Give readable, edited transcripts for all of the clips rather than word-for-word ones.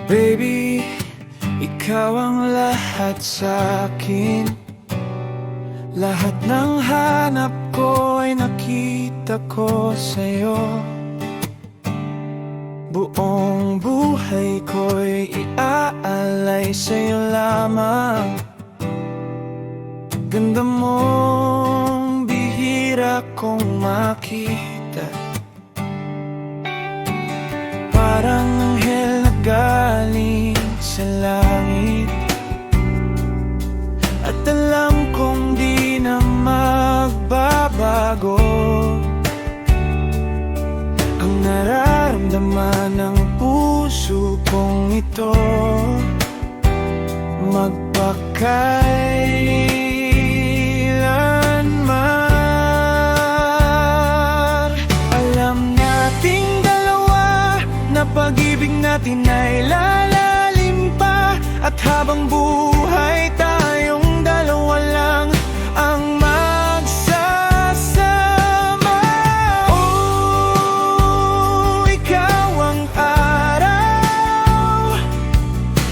Baby, ikaw ang lahat sa'kin. Lahat ng hanap ko ay nakita ko sa'yo. Buong buhay ko'y iaalay sa'yo lamang. Ganda mong bihira kong makita, parang anghel na galing sa langit. At alam kong di na magbabago ang nararamdaman ng puso kong ito. Magpakailanman alam nating dalawa na pag-ibig natin ay lalalim pa. At habang buhay tayong dalawa lang ang magsasama. Oh, ikaw ang araw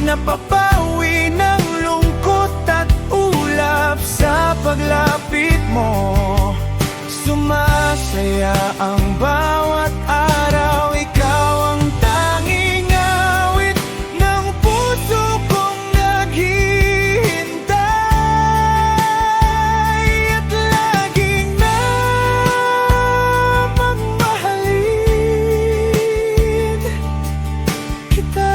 na papawi ng lungkot at ulap. Sa paglapit mo, sumasaya ang bawat araw. Ikaw ang tanging awit ng puso kong naghihintay. At laging na magmahalin kita.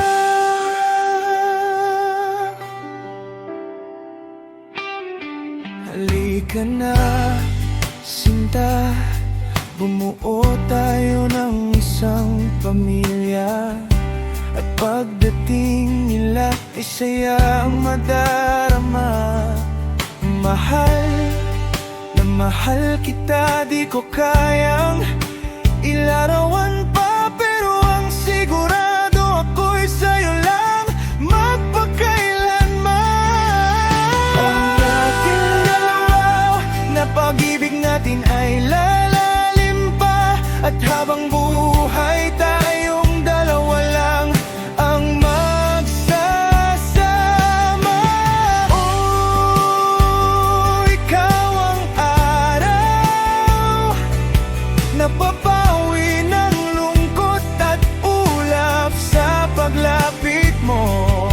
Halika na, sinta, bumuo tayo ng isang pamilya. At pagdating nila ay saya ang madarama. Mahal na mahal kita, di ko kayang ilarawan pa. Pero ang sigurado ako'y sa'yo lang magpakailanman. Ang ating dalawa na pag-ibig natin ay lalalim pa. At habang buhay tayong dalawa lang ang magsasama. Oh, ikaw ang araw na papawi ng lungkot at ulap. Sa paglapit mo,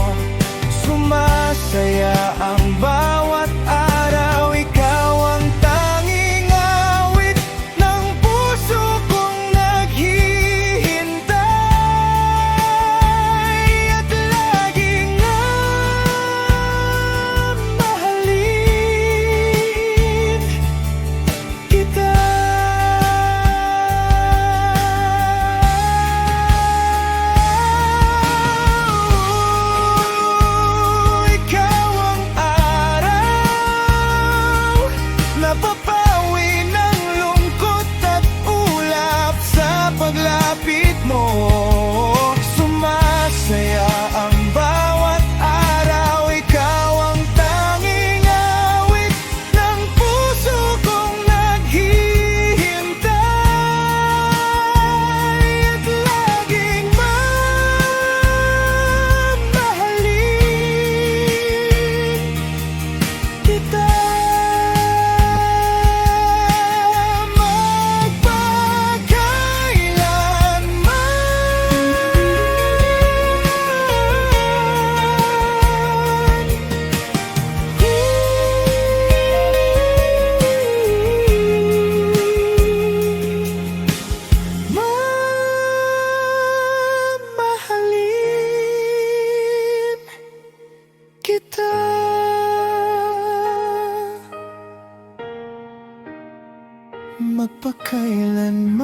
sumasaya ang bawat araw. Ikaw ang tanging awit ng puso kong naghihintay. At laging na mahalin kita. Ikaw ang araw na papawi ng lungkot at ulap. Sa paglapit mo, sumasaya ang bawat araw. Ikaw ang tanging awit ng puso kong naghihintay. At laging mamahalin kita. Mamahalin kita. Magpakailanman.